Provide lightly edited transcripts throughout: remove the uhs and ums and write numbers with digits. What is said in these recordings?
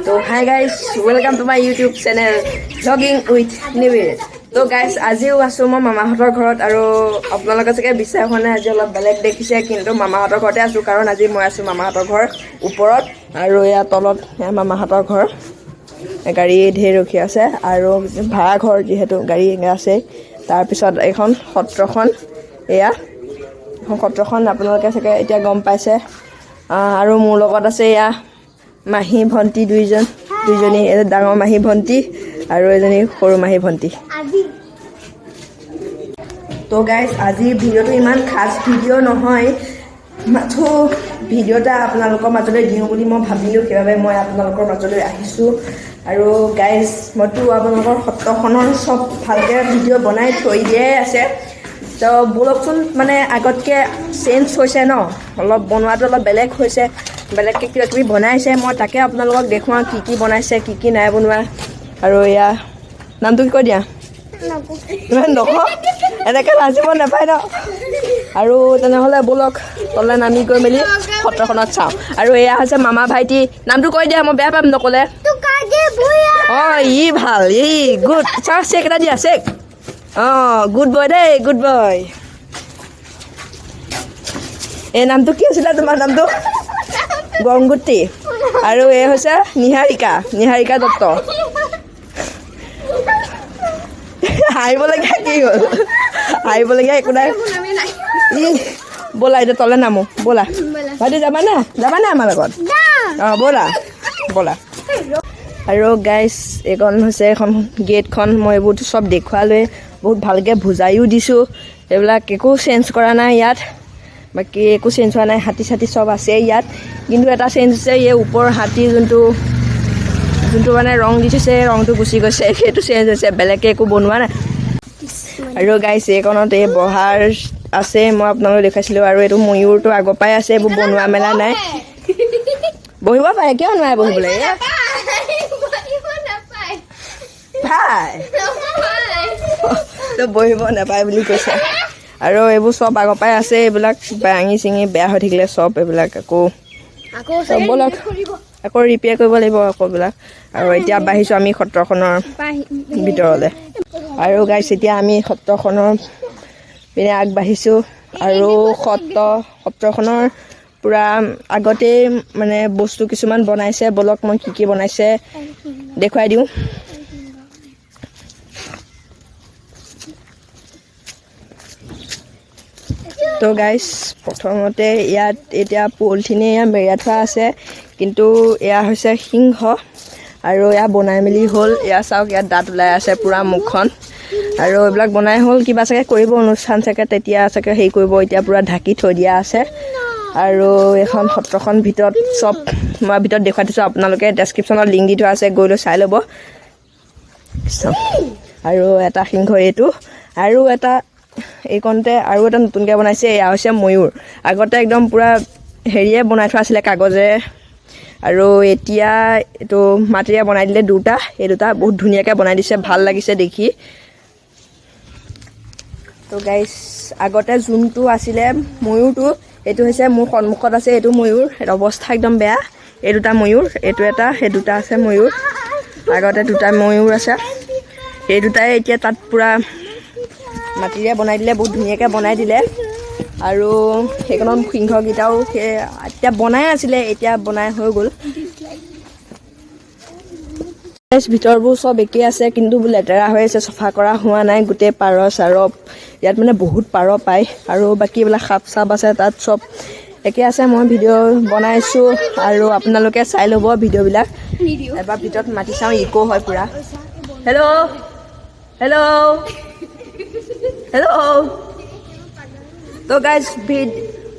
তো hi guys, welcome to my YouTube channel vlogging with Nibir. তো guys, আজিও আছোঁ মই মামাহঁতৰ ঘৰত। আৰু আপোনালোকে চাগে বিশ্বাস হোৱা নাই, আজি অলপ বেলেগ দেখিছে, কিন্তু মামাহঁতৰ ঘৰতে আছোঁ। কাৰণ আজি মই আছোঁ মামাহঁতৰ ঘৰ ওপৰত, আৰু এয়া তলত মামাহঁতৰ ঘৰ। গাড়ী ঢেৰ ৰখি আছে, আৰু ভাড়া ঘৰ যিহেতু গাড়ী আছে। তাৰপিছত এইখন সত্ৰখন, এয়া এখন সত্ৰখন আপোনালোকে চাগে এতিয়া গম পাইছে। আৰু মোৰ লগত আছে এয়া মাহী ভণ্টি দুইজনী, ডাঙৰ মাহী ভণ্টি আৰু এজনী সৰু মাহী ভণ্টি। তো গাইজ, আজিৰ ভিডিঅ'টো ইমান খাছ ভিডিঅ' নহয়, মাথো ভিডিঅ' এটা আপোনালোকৰ মাজলৈ দিওঁ বুলি মই ভাবিলোঁ, সেইবাবে মই আপোনালোকৰ মাজলৈ আহিছোঁ। আৰু গাইজ, মইতো আপোনালোকৰ সত্ৰখনৰ চব ভালকৈ ভিডিঅ' বনাই থৈ দিয়াই আছে। তো ব'লকচোন, মানে আগতকৈ চেঞ্জ হৈছে ন, অলপ বনোৱাটো অলপ বেলেগ হৈছে, বেলেগকৈ কিবা কিবি বনাইছে। মই তাকে আপোনালোকক দেখুৱাওঁ কি কি বনাইছে, কি কি নাই বনোৱা। আৰু এয়া নামটো কি কৈ দিয়া, ইমান নকওঁ, এনেকৈ নাচিব নাপায় ন। আৰু তেনেহ'লে ব'লক তললৈ নামি গৈ মেলি সত্ৰখনত চাওঁ। আৰু এয়া হৈছে মামা ভাইটি, নামটো কৈ দিয়া, মই বেয়া পাম নক'লে। অঁ, ই ভাল, ই গুড। চাহ চেক এটা দিয়া, চেক। অঁ, গুড বয় দেই, গুড বয়। এই নামটো কি আছিলে তোমাৰ নামটো? গংগুটি। আৰু এই হৈছে নিহাৰিকা দত্ত। হাৰিবলগীয়া কি হ'ল? হাৰিবলগীয়া একো নাই। ই ব'লা এতিয়া তলে নামো, ব'লা ভাইটি, যাবানে আমাৰ লগত? অঁ, ব'লা। আৰু গাইজ, এইখন হৈছে এখন গেটখন। মই এইবোৰ চব দেখুৱালৈ বহুত ভালকৈ বুজাইও দিছোঁ। এইবিলাক একো চেঞ্জ কৰা নাই ইয়াত, বাকী একো চেঞ্জ হোৱা নাই। হাতী চাতী চব আছে ইয়াত, কিন্তু এটা চেঞ্জ হৈছে, এই ওপৰৰ হাতী যোনটো মানে ৰং দি থৈছে, ৰংটো গুচি গৈছে, সেইটো চেঞ্জ হৈছে, বেলেগকৈ একো বনোৱা নাই। আৰু গাইজ, এইখনত এই বহাৰ আছে, মই আপোনালোকক দেখাইছিলোঁ। আৰু এইটো ময়ূৰটো আগৰ পৰাই আছে, এইবোৰ বনোৱা মেলা নাই। বহিব পাৰে, কিয় নোৱাৰে বহিবলৈ? বহিব নাপায় বুলি কৈছে। আৰু এইবোৰ চব আগৰ পৰাই আছে, এইবিলাক ভাঙি চিঙি বেয়া হৈ থাকিলে চব এইবিলাক আকৌ ব'লক আকৌ ৰিপেয়াৰ কৰিব লাগিব আকৌ এইবিলাক। আৰু এতিয়া বাঢ়িছোঁ আমি সত্ৰখনৰ ভিতৰলৈ। আৰু গাইছ, এতিয়া আমি সত্ৰখনৰ পিনে আগবাঢ়িছোঁ। আৰু সত্ৰখনৰ পূৰা আগতেই মানে বস্তু কিছুমান বনাইছে। ব'লক মই কি বনাইছে দেখুৱাই দিওঁ। তো গাইজ, প্ৰথমতে ইয়াত এতিয়া পলিথিনে মেৰিয়াই থোৱা আছে, কিন্তু এয়া হৈছে সিংহ। আৰু এয়া বনাই মেলি হ'ল, এয়া চাওক, ইয়াত দাঁত ওলাই আছে পূৰা মুখখন। আৰু এইবিলাক বনাই হ'ল, কিবা চাগে কৰিব অনুষ্ঠান চাগে, তেতিয়া চাগে হেৰি কৰিব। এতিয়া পূৰা ঢাকি থৈ দিয়া আছে। আৰু এখন সত্ৰখন ভিতৰত চব মই ভিতৰত দেখুৱাই দিছোঁ, আপোনালোকে ডেছক্ৰিপশ্যনত লিংক দি থোৱা আছে, গৈ লৈ চাই ল'ব। আৰু এটা সিংহ এইটো, আৰু এটা এইকণতে আৰু এটা নতুনকৈ বনাইছে, এয়া হৈছে ময়ূৰ। আগতে একদম পূৰা হেৰিয়ে বনাই থোৱা আছিলে, কাগজে। আৰু এতিয়া এইটো মাটিৰে বনাই দিলে দুটা, এই দুটা বহুত ধুনীয়াকৈ বনাই দিছে, ভাল লাগিছে দেখি। তো গাইজ, আগতে যোনটো আছিলে ময়ূৰটো, এইটো হৈছে মোৰ সন্মুখত আছে, এইটো ময়ূৰ, অৱস্থা একদম বেয়া। এই দুটা ময়ূৰ, এইটো এটা, সেই দুটা আছে ময়ূৰ। আগতে দুটা ময়ূৰ আছে, এই দুটাই এতিয়া তাত পূৰা মাটিৰে বনাই দিলে, বহুত ধুনীয়াকৈ বনাই দিলে। আৰু সেইখনত সিংহকেইটাও সেই এতিয়া বনাই আছিলে, এতিয়া বনাই হৈ গ'ল। ভিতৰবোৰ চব একেই আছে, কিন্তু লেতেৰা হৈ আছে, চফা কৰা হোৱা নাই। গোটেই পাৰ চাৰ, ইয়াত মানে বহুত পাৰ পায়। আৰু বাকী এইবিলাক সাপ চাপ আছে, তাত চব একে আছে। মই ভিডিঅ' বনাইছোঁ, আৰু আপোনালোকে চাই ল'ব ভিডিঅ'বিলাক। এবাৰ ভিতৰত মাতি চাওঁ, ইক' হয় পূৰা। হেল্ল'। তো গাইজ,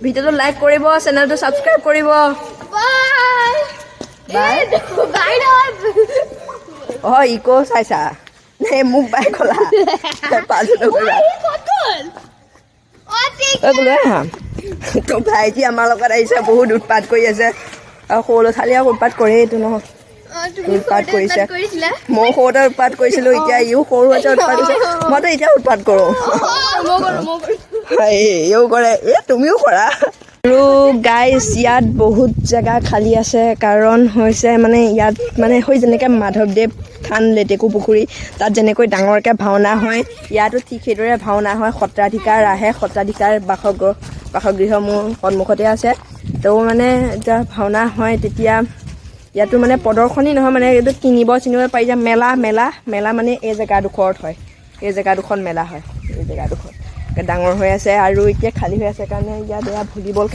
ভিডিঅ'টো লাইক কৰিব, চেনেলটো ছাবস্ক্ৰাইব কৰিব। অঁ, ইক' চাইছা নে? মোক বাই ক'লা তো ভাইটি আমাৰ লগত আহিছে, বহুত উৎপাত কৰি আছে। আৰু সৰু ল'ৰা ছোৱালীয়ে উৎপাত কৰেই, এইটো নহয়, উৎপাত কৰিছে। ময়ো সৰুতে উৎপাত কৰিছিলোঁ, এতিয়া ইও সৰু হৈছে উৎপাত কৰিছে। মইতো এতিয়া উৎপাত কৰোঁ, ইও কৰে, তুমিও কৰা। আৰু গাইজ ইয়াত বহুত জেগা খালী আছে কাৰণ হৈছে মানে ইয়াত মানে হৈ যেনেকৈ মাধৱদেৱ থান লেটেকু পুখুৰী তাত যেনেকৈ ডাঙৰকৈ ভাওনা হয় ইয়াতো ঠিক সেইদৰে ভাওনা হয় সত্ৰাধিকাৰ আহে সত্ৰাধিকাৰ বাসগৃহ মোৰ সন্মুখতে আছে তো মানে এতিয়া ভাওনা হয় তেতিয়া ইয়াতো মানে প্ৰদৰ্শনী নহয় মানে এইটো কিনিব পাৰি যে মেলা মানে এই জেগাডোখৰত হয় এই জেগাডোখৰত মেলা হয় এই জেগাডোখৰত ডাঙৰ হৈ আছে আৰু এতিয়া খালী হৈ আছে কাৰণে ইয়াত এয়া ভলীবল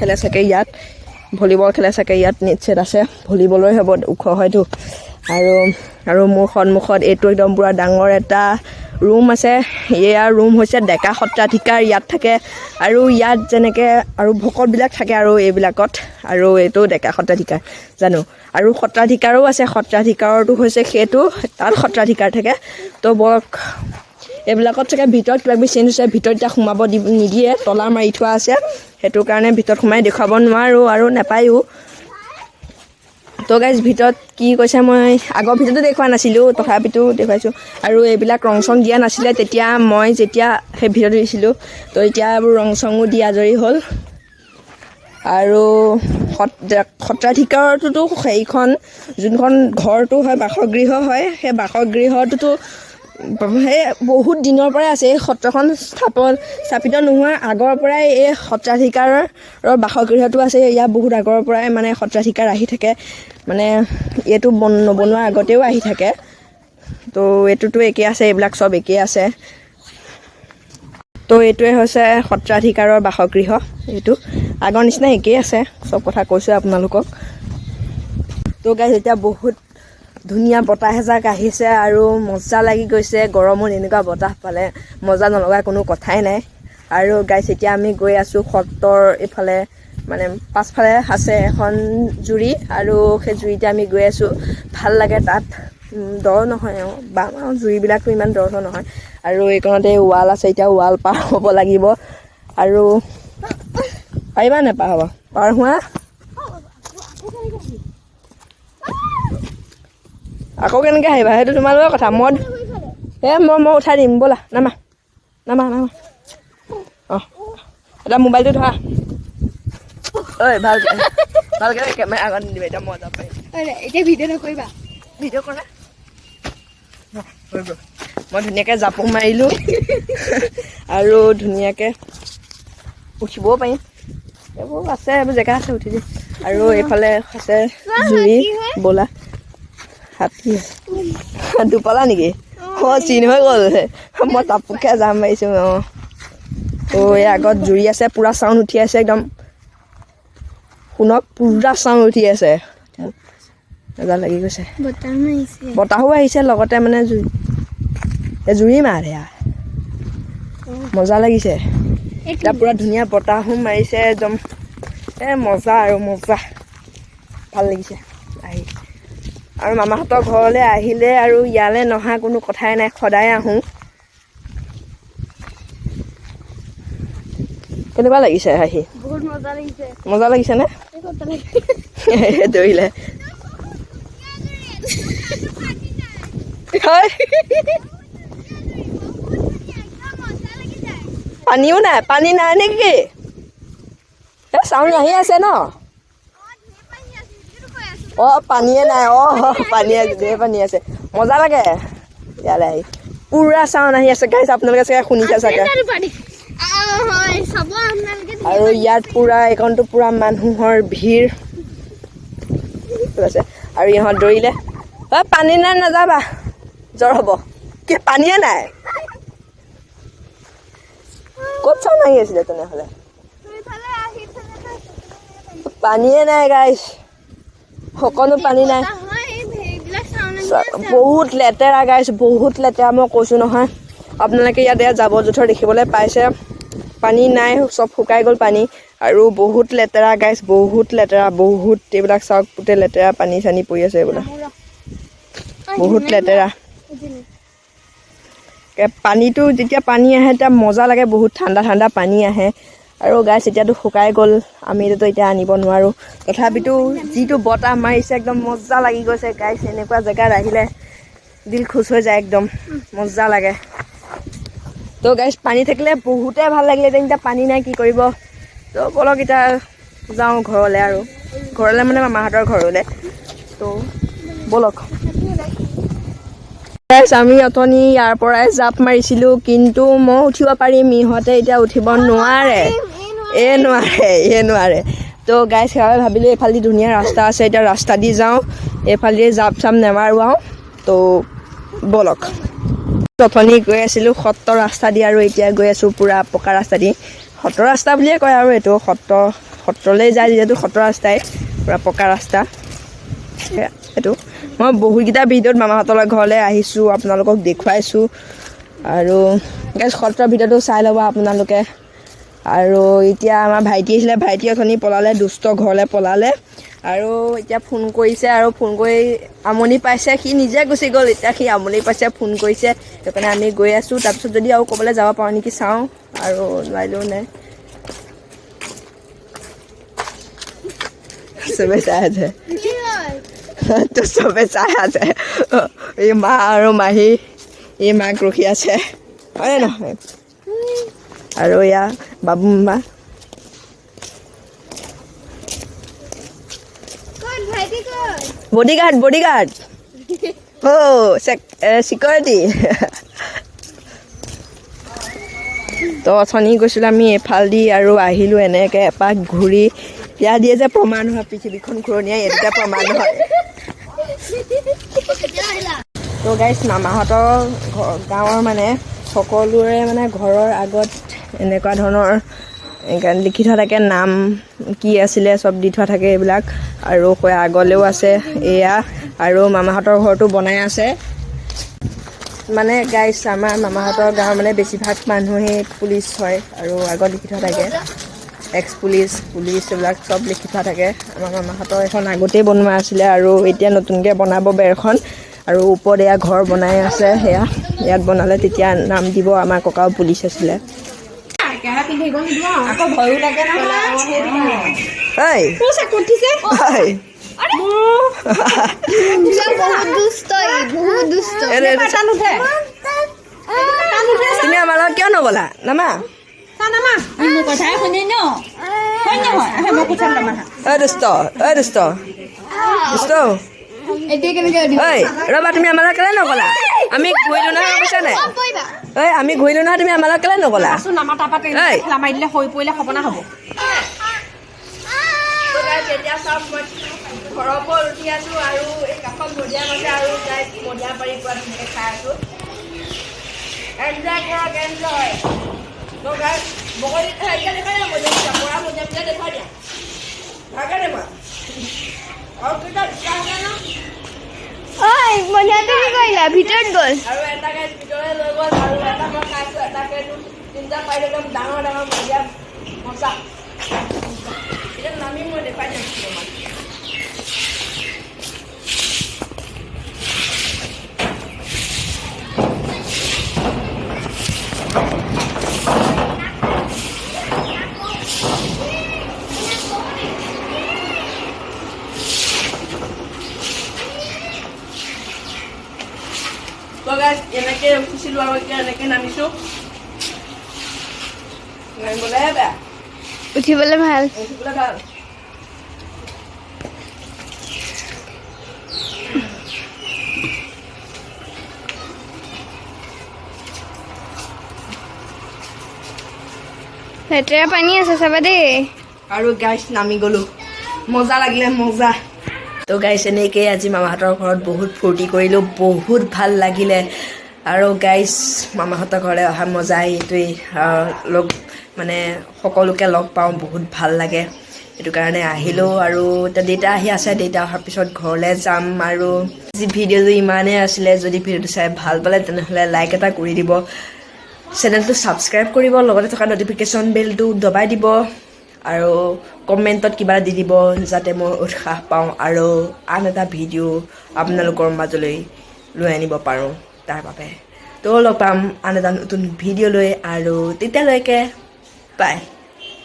খেলে চাগে ইয়াত নেট ছেট আছে ভলীবলৰে হ'ব ওখ হয়তো আৰু মোৰ সন্মুখত এইটো একদম পূৰা ডাঙৰ এটা ৰুম আছে এয়া ৰুম হৈছে ডেকা সত্ৰাধিকাৰ ইয়াত থাকে আৰু ইয়াত যেনেকৈ আৰু ভকতবিলাক থাকে আৰু এইবিলাকত আৰু এইটো ডেকা সত্ৰাধিকাৰ জানো আৰু সত্ৰাধিকাৰো আছে সত্ৰাধিকাৰতো হৈছে সেইটো তাত সত্ৰাধিকাৰ থাকে তো বৰ এইবিলাকত চাগে ভিতৰত কিবাকিবি চেঞ্জ হৈছে ভিতৰত এতিয়া সোমাব নিদিয়ে তলা মাৰি থোৱা আছে সেইটো কাৰণে ভিতৰত সোমাই দেখুৱাব নোৱাৰোঁ আৰু নাপায়ো তো গাইজ ভিতৰত কি কৈছে মই আগৰ ভিতৰতো দেখুওৱা নাছিলোঁ তথাপিতো দেখুৱাইছোঁ আৰু এইবিলাক ৰং চং দিয়া নাছিলে তেতিয়া মই যেতিয়া সেই ভিতৰত দিছিলোঁ তো এতিয়া এইবোৰ ৰং চঙো দি আজৰি হ'ল আৰু সত্ৰাধিকাৰটোতো সেইখন যোনখন ঘৰটো হয় বাসগৃহ হয় সেই বাসগৃহটোতো সেই বহুত দিনৰ পৰাই আছে এই সত্ৰখন স্থাপিত নোহোৱাৰ আগৰ পৰাই এই সত্ৰাধিকাৰৰ বাসগৃহটো আছে ইয়াত বহুত আগৰ পৰাই মানে সত্ৰাধিকাৰ আহি থাকে মানে এইটো নবনোৱাৰ আগতেও আহি থাকে তো এইটোতো একেই আছে এইবিলাক চব একেই আছে তো এইটোৱে হৈছে সত্ৰাধিকাৰৰ বাসগৃহ এইটো আগৰ নিচিনা একেই আছে চব কথা কৈছোঁ আপোনালোকক তো গাইজ এতিয়া বহুত ধুনীয়া বতাহ এজাক আহিছে আৰু মজা লাগি গৈছে গৰমত এনেকুৱা বতাহ পালে মজা নলগা কোনো কথাই নাই আৰু গাইজ এতিয়া আমি গৈ আছোঁ সত্ৰৰ এইফালে মানে পাছফালে আছে এখন জুৰি আৰু সেই জুৰিতে আমি গৈ আছোঁ ভাল লাগে তাত দ নহয় বা জুৰিবিলাকতো ইমান দ নহয় আৰু এইকণতে ৱাল আছে এতিয়া ৱাল পাৰ হ'ব লাগিব আৰু পাৰিবা নে পাৰ হ'ব পাৰ হোৱা আকৌ কেনেকৈ আহিবা সেইটো তোমালোকৰ কথা মই উঠাই দিম ব'লা নামা অঁ এটা মোবাইলটো ধৰা ঐ ভালকৈ কেমেৰা আগত নিদিবা এতিয়া মই যাব পাৰিম এতিয়া ভিডিঅ' নকৰিবা ভিডিঅ' কৰা মই ধুনীয়াকৈ জাপো মাৰিলোঁ আৰু ধুনীয়াকৈ উঠিবও পাৰিম এইবোৰ আছে এইবোৰ জেগা আছে উঠি দিম আৰু এইফালে আছে জুৰি ব'লা হাতী দুপালা নেকি অঁ চিন হৈ গ'ল মই টাপুককৈ জাম মাৰিছোঁ অঁ এই আগত জুৰি আছে পূৰা চাউণ্ড উঠি আছে একদম শুনক পূৰা চাউণ্ড উঠি আছে মজা লাগি গৈছে বতাহো আহিছে লগতে মানে জুৰি মাৰ সেয়া মজা লাগিছে এতিয়া পূৰা ধুনীয়া বতাহো মাৰিছে একদম মজা আৰু মজা ভাল লাগিছে আহি আৰু মামাহঁতৰ ঘৰলৈ আহিলে আৰু ইয়ালৈ নহা কোনো কথাই নাই সদায় আহোঁ কেনেকুৱা লাগিছে আহি বহুত মজা লাগিছেনে দৌৰিলে পানীও নাই পানী নাই নেকি চাউণ্ড আহি আছে ন অঁ পানীয়ে নাই পানী আছে ধেৰ পানী আছে মজা লাগে ইয়ালৈ আহি পূৰা চাউণ্ড আহি আছে গাইজ আপোনালোকে চাগে শুনিছে চাগে আৰু ইয়াত পূৰা এইকণটো পূৰা মানুহৰ ভিৰ আছে আৰু ইহঁত দৌৰিলে পানী নাই নাযাবা জ্বৰ হ'ব কি পানীয়ে নাই ক'ত চাউণ্ড আহি আছিলে তেনেহ'লে পানীয়ে নাই গাইজ সকলো পানী নাই বহুত লেতেৰা গাইজ বহুত লেতেৰা মই কৈছোঁ নহয় আপোনালোকে ইয়াতে জাবৰ জোঁথৰ দেখিবলৈ পাইছে পানী নাই চব শুকাই গ'ল পানী আৰু বহুত লেতেৰা গাইজ বহুত লেতেৰা বহুত এইবিলাক চাওক গোটেই লেতেৰা পানী চানী পৰি আছে এইবিলাক বহুত লেতেৰা পানীটো যেতিয়া পানী আহে তেতিয়া মজা লাগে বহুত ঠাণ্ডা ঠাণ্ডা পানী আহে আৰু গাইজ এতিয়াতো শুকাই গ'ল আমিতো এতিয়া আনিব নোৱাৰোঁ তথাপিতো যিটো বতাহ মাৰিছে একদম মজা লাগি গৈছে গাইজ এনেকুৱা জেগাত আহিলে দিল খুচ হৈ যায় একদম মজা লাগে তো গাইজ পানী থাকিলে বহুতেই ভাল লাগিলে এতিয়া পানী নাই কি কৰিব তো বলক এতিয়া যাওঁ ঘৰলৈ আৰু ঘৰলৈ মানে মামাহঁতৰ ঘৰলৈ তো ব'লক আমি অথনি ইয়াৰ পৰাই জাপ মাৰিছিলোঁ কিন্তু মই উঠিব পাৰিম ইহঁতে এতিয়া উঠিব নোৱাৰে নোৱাৰে তো গাইজ সেইবাবে ভাবিলোঁ এইফালেদি ধুনীয়া ৰাস্তা আছে এতিয়া ৰাস্তা দি যাওঁ এইফালেদি জাপ চাপ নেমাৰোঁ তো ব'লক অথনি গৈ আছিলোঁ সত্ৰ ৰাস্তা দি আৰু এতিয়া গৈ আছোঁ পূৰা পকা ৰাস্তা দি সত্ৰ ৰাস্তা বুলিয়ে কয় আৰু এইটো সত্ৰলৈ যায় যিহেতু সত্ৰ ৰাস্তাই পূৰা পকা ৰাস্তা এইটো মই বহুতকেইটা ভিডিঅ'ত মামাহঁতৰ ঘৰলৈ আহিছোঁ আপোনালোকক দেখুৱাইছোঁ আৰু গাইজ সত্ৰৰ ভিডিঅ'টো চাই ল'ব আপোনালোকে আৰু এতিয়া আমাৰ ভাইটি আহিছিলে ভাইটি অথনি পলালে দুষ্ট ঘৰলৈ পলালে আৰু এতিয়া ফোন কৰিছে আৰু ফোন কৰি আমনি পাইছে সি নিজে গুচি গ'ল এতিয়া সি আমনি পাইছে ফোন কৰিছে সেইকাৰণে আমি গৈ আছোঁ তাৰপিছত যদি আৰু ক'বলৈ যাব পাৰোঁ নেকি চাওঁ আৰু নোৱাৰিলেও নাই চবে চাই আছে তো চবে চাই আছে এই মা আৰু মাহী এই মাক ৰখি আছে হয়নে নহয় আৰু এয়া বাবু মা বডিগাৰ্ড চিকিউৰিটি তো অথনি গৈছিলোঁ আমি এইফালেদি আৰু আহিলোঁ এনেকৈ এপাক ঘূৰি ইয়াত দিয়ে যে প্ৰমাণ হয় পৃথিৱীখন ঘূৰণীয়াই এইটোতে প্ৰমাণ হয় তো গাইজ মামাহঁতৰ গাঁৱৰ মানে সকলোৰে মানে ঘৰৰ আগত এনেকুৱা ধৰণৰ লিখি থোৱা থাকে নাম কি আছিলে চব দি থোৱা থাকে এইবিলাক আৰু আগলেও আছে এয়া আৰু মামাহঁতৰ ঘৰটো বনাই আছে মানে গাইজ আমাৰ মামাহঁতৰ গাঁৱৰ মানে বেছিভাগ মানুহেই পুলিচ হয় আৰু আগত লিখি থোৱা থাকে এক্স পুলিচ এইবিলাক চব লিখি থোৱা থাকে আমাৰ মামাহঁতৰ এখন আগতেই বনোৱা আছিলে আৰু এতিয়া নতুনকৈ বনাব বেৰখন আৰু ওপৰত এয়া ঘৰ বনাই আছে সেয়া ইয়াত বনালে তেতিয়া নাম দিব আমাৰ ককাও পুলিচ আছিলে তুমি আমাৰ লগত কিয় নগলা নামা ৰবা তুমি আমাৰ লগত কেলে নগলা আমি ঘূৰিলো নহয় কৈছা নাই আমি ঘূৰিলো নহয় তুমি আমাৰ লগত কেলে নগলা ঘৰৰ ওপৰত উঠি আছো আৰু এই কাষত মজিয়া মাছে আৰু মজিয়া পাৰি পুৰা ধুনীয়াকৈ খাই আছো এনজয় কৰক এনজয় বগলী দেখাই দিয়া পৰা মজিয়া পিঠা দেখাই দিয়া ভালকৈ দেখুৱা আৰু কেইটা ভিতৰত গ'ল আৰু এটাকে ভিতৰলৈ লৈ গ'ল আৰু এটা মই খাইছোঁ এটাকে তিনিটা পাই একদম ডাঙৰ ডাঙৰ মজিয়া মজা এতিয়া নামি মই দেখাই দিম তো গাইজ এনেকৈ উঠিছিলোঁ আৰু এতিয়া এনেকৈ নামিছোঁ নামিবলৈহে বেয়া উঠিবলৈ ভাল লেতেৰা পানী আছে চাবা দেই আৰু গাইজ নামি গ'লোঁ মজা লাগিলে মজা তো গাইজ এনেকৈ আজি মামাহঁতৰ ঘৰত বহুত ফূৰ্তি কৰিলোঁ বহুত ভাল লাগিলে আৰু গাইজ মামাহঁতৰ ঘৰলৈ অহা মজা এইটোৱেই লগ মানে সকলোকে লগ পাওঁ বহুত ভাল লাগে সেইটো কাৰণে আহিলোঁ আৰু এতিয়া দেউতা আহি আছে দেউতা অহাৰ পিছত ঘৰলৈ যাম আৰু যি ভিডিঅ'টো ইমানেই আছিলে যদি ভিডিঅ'টো চাই ভাল পালে তেনেহ'লে লাইক এটা কৰি দিব চেনেলটো ছাবস্ক্ৰাইব কৰিব লগতে থকা নটিফিকেশ্যন বেলটো দবাই দিব আৰু কমেণ্টত কিবা দি দিব যাতে মই উৎসাহ পাওঁ আৰু আন এটা ভিডিঅ' আপোনালোকৰ মাজলৈ লৈ আনিব পাৰোঁ তাৰ বাবে তো লগ পাম আন এটা নতুন ভিডিঅ' লৈ আৰু তেতিয়ালৈকে বাই